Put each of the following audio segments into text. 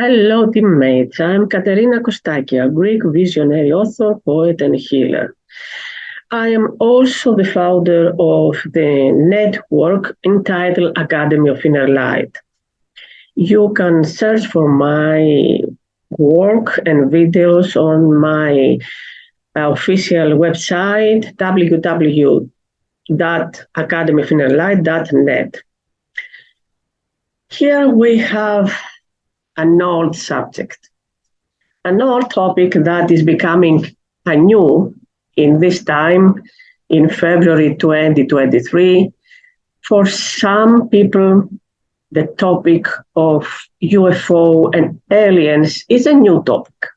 Hello, teammates. I'm Katerina Kostaki, a Greek visionary author, poet, and healer. I am also the founder of the network entitled Academy of Inner Light. You can search for my work and videos on my official website, www.academyofinnerlight.net. Here we have an old subject, an old topic that is becoming anew in this time, in February 2023. For some people, the topic of UFO and aliens is a new topic.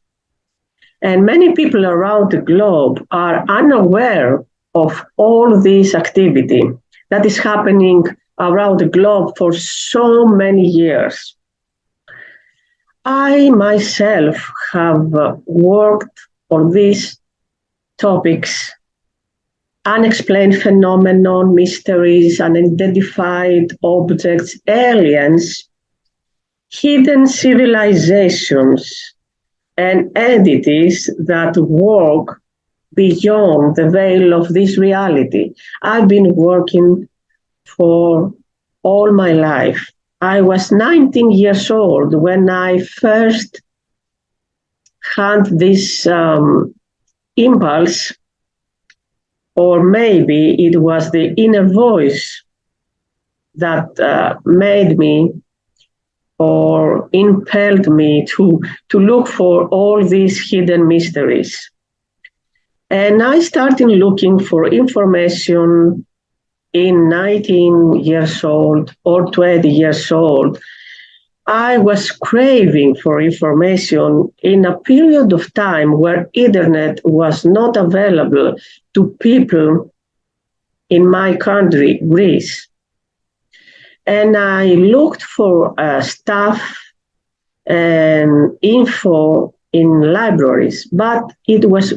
And many people around the globe are unaware of all this activity that is happening around the globe for so many years. I myself have worked on these topics: unexplained phenomenon, mysteries, unidentified objects, aliens, hidden civilizations, and entities that work beyond the veil of this reality. I've been working for all my life. I was 19 years old when I first had this impulse, or maybe it was the inner voice that made me or impelled me to look for all these hidden mysteries. And I started looking for information in 19 years old or 20 years old. I was craving for information in a period of time where internet was not available to people in my country, Greece. And I looked for stuff and info in libraries, but it was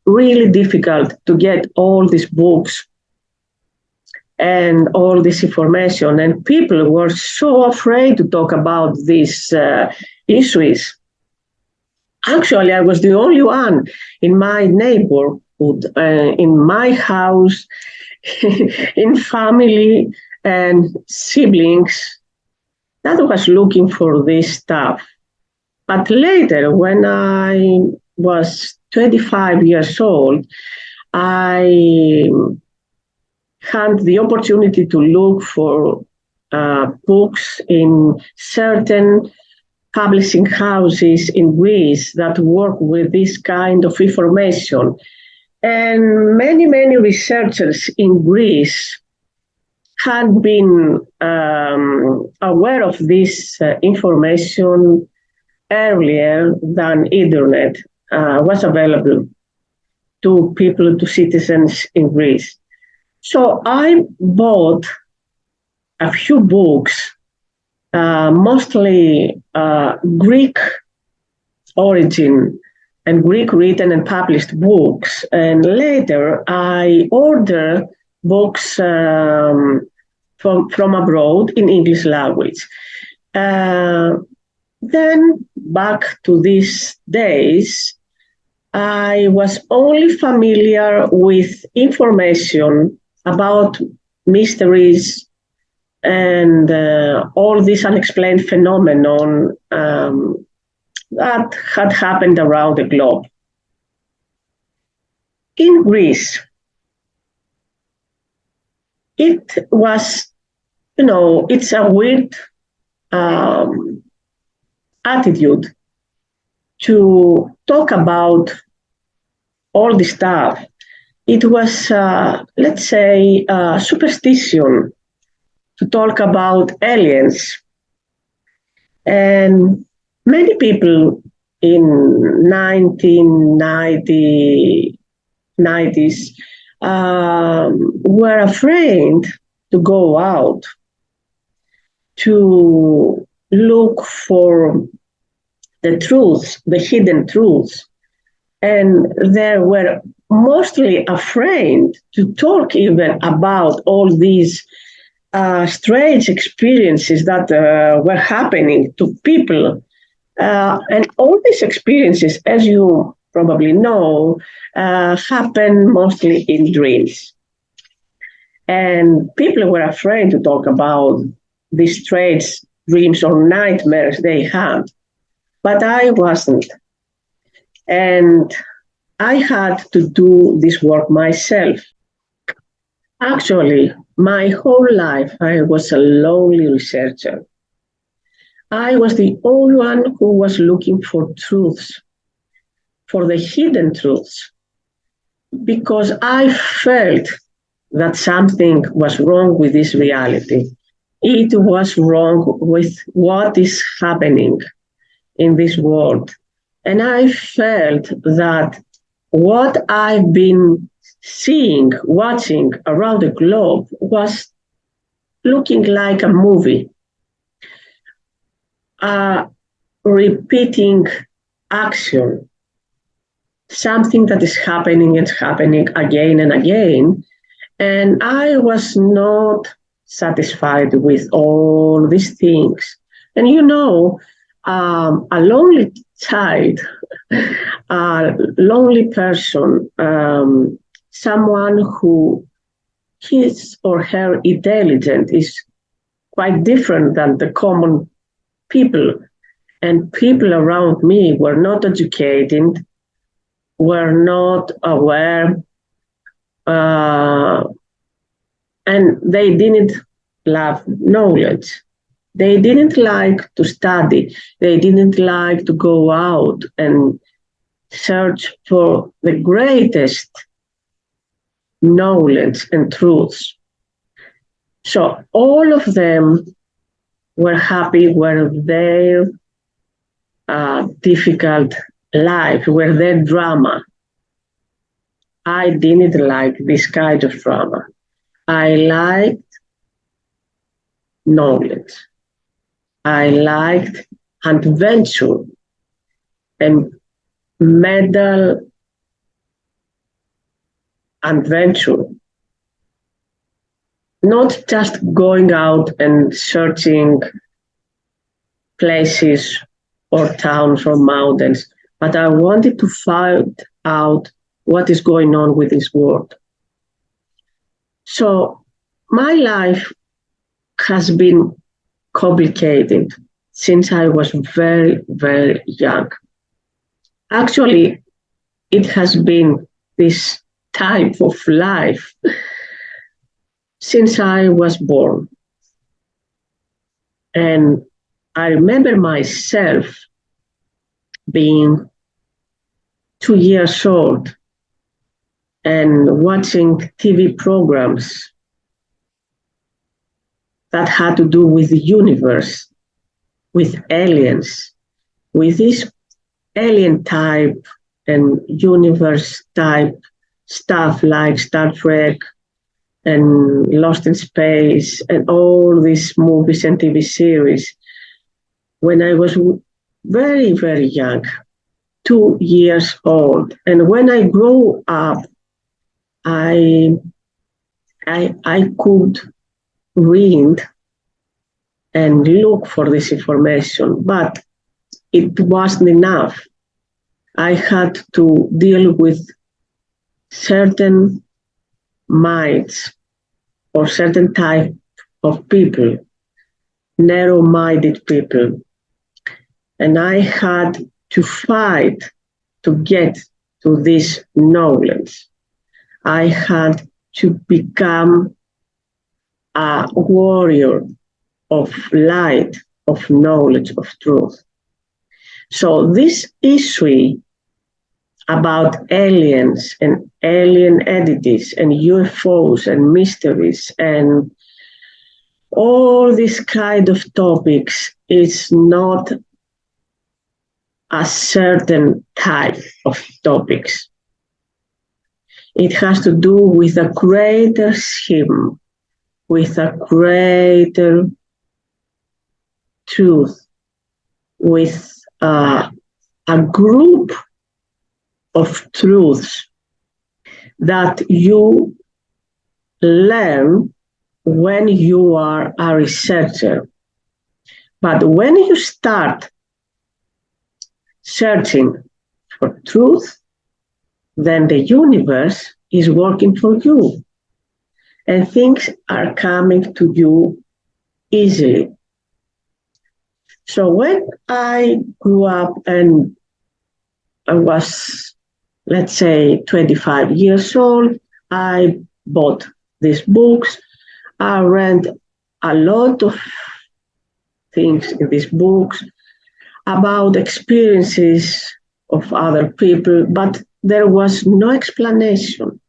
really difficult to get all these books and all this information, and people were so afraid to talk about these issues. Actually, I was the only one in my neighborhood, in my house, in family and siblings that was looking for this stuff. But later, when I was 25 years old, I had the opportunity to look for books in certain publishing houses in Greece that work with this kind of information. And many researchers in Greece had been aware of this information earlier than internet was available to people, to citizens in Greece. So I bought a few books, mostly Greek origin and Greek written and published books. And later I ordered books from abroad in English language. Then back to these days, I was only familiar with information about mysteries and all this unexplained phenomenon that had happened around the globe. In Greece, it was, it's a weird attitude to talk about all this stuff. It was, let's say, superstition to talk about aliens. And many people in 1990s were afraid to go out to look for the truths, the hidden truths. And they were mostly afraid to talk even about all these strange experiences that were happening to people And all these experiences, as you probably know, happen mostly in dreams. And people were afraid to talk about these strange dreams or nightmares they had. But I wasn't. And I had to do this work myself. Actually, my whole life, I was a lonely researcher. I was the only one who was looking for truths, for the hidden truths, because I felt that something was wrong with this reality. It was wrong with what is happening in this world. And I felt that what I've been seeing, watching around the globe was looking like a movie, repeating action, something that is happening and happening again and again. And I was not satisfied with all these things. And a lonely child, a lonely person, someone who his or her intelligence is quite different than the common people. And people around me were not educated, were not aware, and they didn't love knowledge. They didn't like to study. They didn't like to go out and search for the greatest knowledge and truths. So all of them were happy with their difficult life, with their drama. I didn't like this kind of drama. I liked knowledge. I liked adventure and medal adventure. Not just going out and searching places or towns or mountains, but I wanted to find out what is going on with this world. So my life has been complicated since I was very, very young. Actually, it has been this type of life since I was born. And I remember myself being 2 years old and watching TV programs that had to do with the universe, with aliens, with this alien type and universe type stuff like Star Trek and Lost in Space and all these movies and TV series when I was very, very young, 2 years old. And when I grew up, I could read and look for this information, but it wasn't enough. I had to deal with certain minds or certain type of people, narrow-minded people. And I had to fight to get to this knowledge. I had to become a warrior of light, of knowledge, of truth. So this issue about aliens and alien entities and UFOs and mysteries and all these kind of topics is not a certain type of topics. It has to do with a greater scheme, with a greater truth, with a group of truths that you learn when you are a researcher. But when you start searching for truth, then the universe is working for you. And things are coming to you easily. So when I grew up and I was, let's say, 25 years old, I bought these books. I read a lot of things in these books about experiences of other people, but there was no explanation.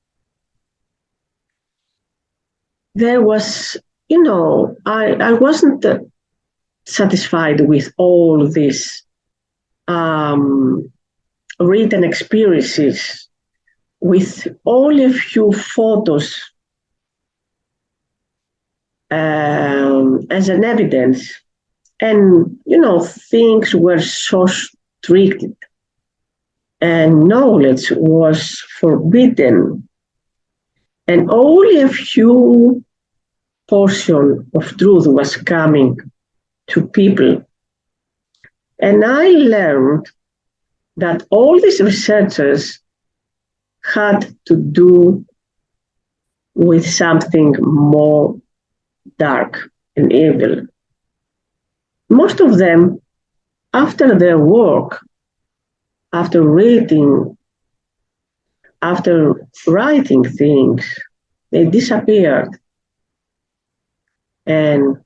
There was, I wasn't satisfied with all these written experiences with only a few photos as an evidence. And, things were so strict and knowledge was forbidden. And only a few portion of truth was coming to people. And I learned that all these researchers had to do with something more dark and evil. Most of them, after their work, after reading, after writing things, they disappeared. And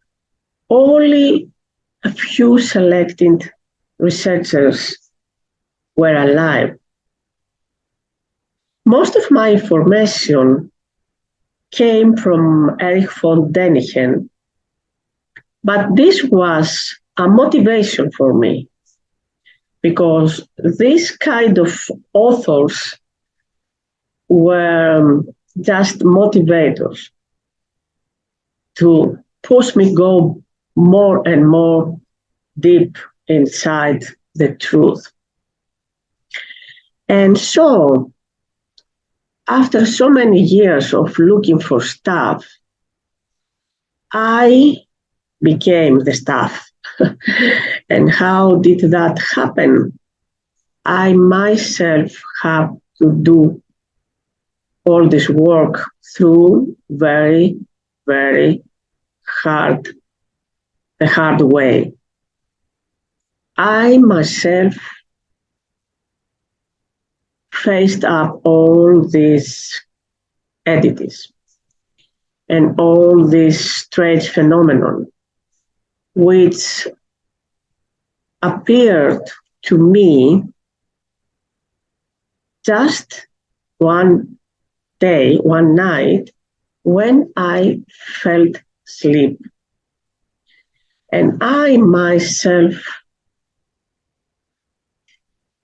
only a few selected researchers were alive. Most of my information came from Erich von Däniken, but this was a motivation for me because this kind of authors were just motivators to push me go more and more deep inside the truth. And so, after so many years of looking for stuff, I became the stuff. And how did that happen? I myself have to do all this work through very, very the hard way. I myself faced up all these entities and all this strange phenomenon, which appeared to me just one day, one night, when I felt sleep. And I myself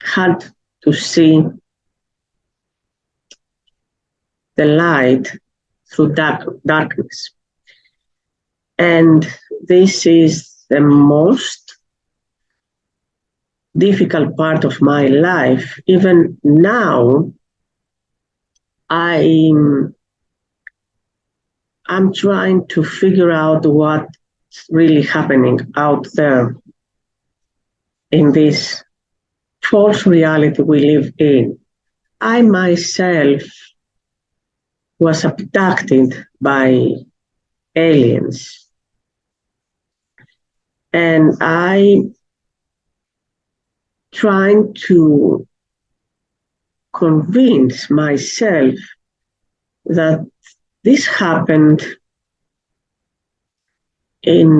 had to see the light through darkness. And this is the most difficult part of my life. Even now, I'm trying to figure out what's really happening out there in this false reality we live in. I myself was abducted by aliens. And I'm trying to convince myself that this happened in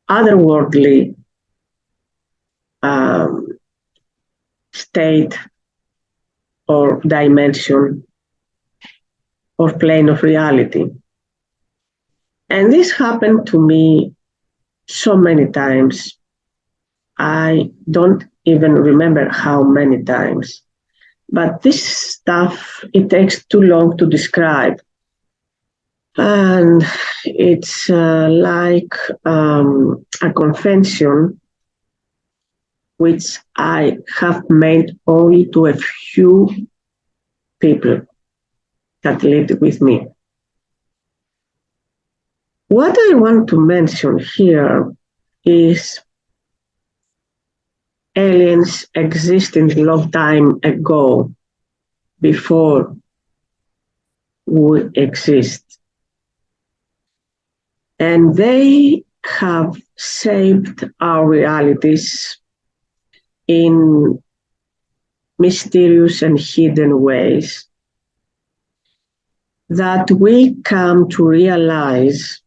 otherworldly state or dimension or plane of reality. And this happened to me so many times. I don't even remember how many times. But this stuff, it takes too long to describe. And it's like a convention which I have made only to a few people that lived with me. What I want to mention here is aliens existing a long time ago, before we exist. And they have shaped our realities in mysterious and hidden ways that we come to realize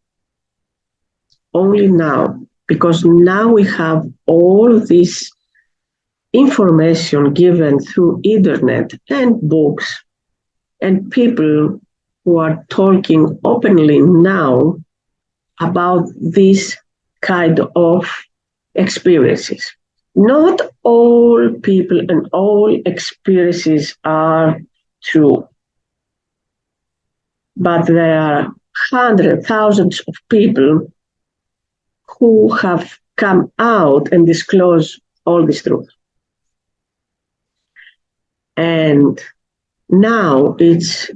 only now, because now we have all this information given through internet and books and people who are talking openly now about this kind of experiences. Not all people and all experiences are true, but there are hundreds, thousands of people who have come out and disclosed all this truth. And now it's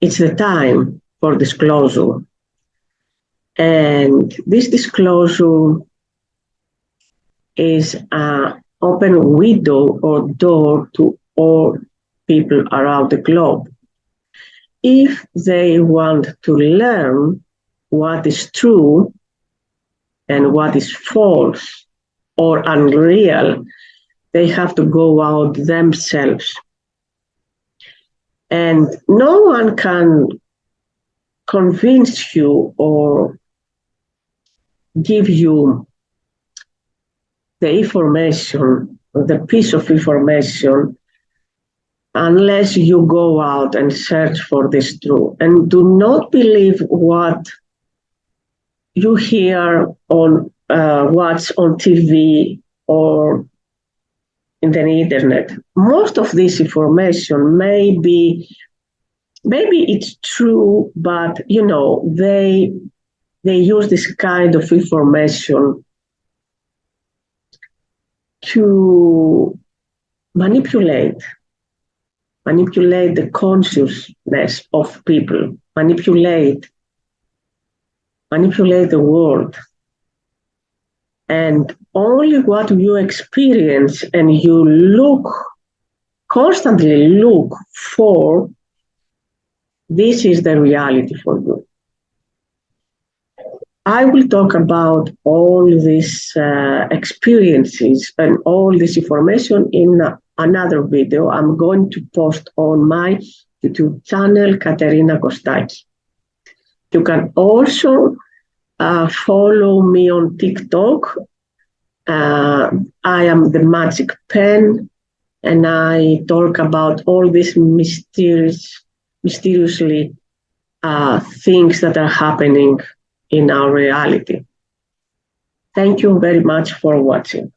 the time for disclosure. And this disclosure is an open window or door to all people around the globe. If they want to learn what is true and what is false or unreal, they have to go out themselves. And no one can convince you or give you the information, the piece of information, unless you go out and search for this truth. And do not believe what you hear on what's on TV or in the internet. Most of this information maybe it's true, but they use this kind of information to manipulate the consciousness of people, manipulate the world. And only what you experience and you constantly look for, this is the reality for you. I will talk about all these experiences and all this information in another video I'm going to post on my YouTube channel, Katerina Kostaki. You can also follow me on TikTok. I am the Magic Pen, and I talk about all these mysteriously things that are happening in our reality. Thank you very much for watching.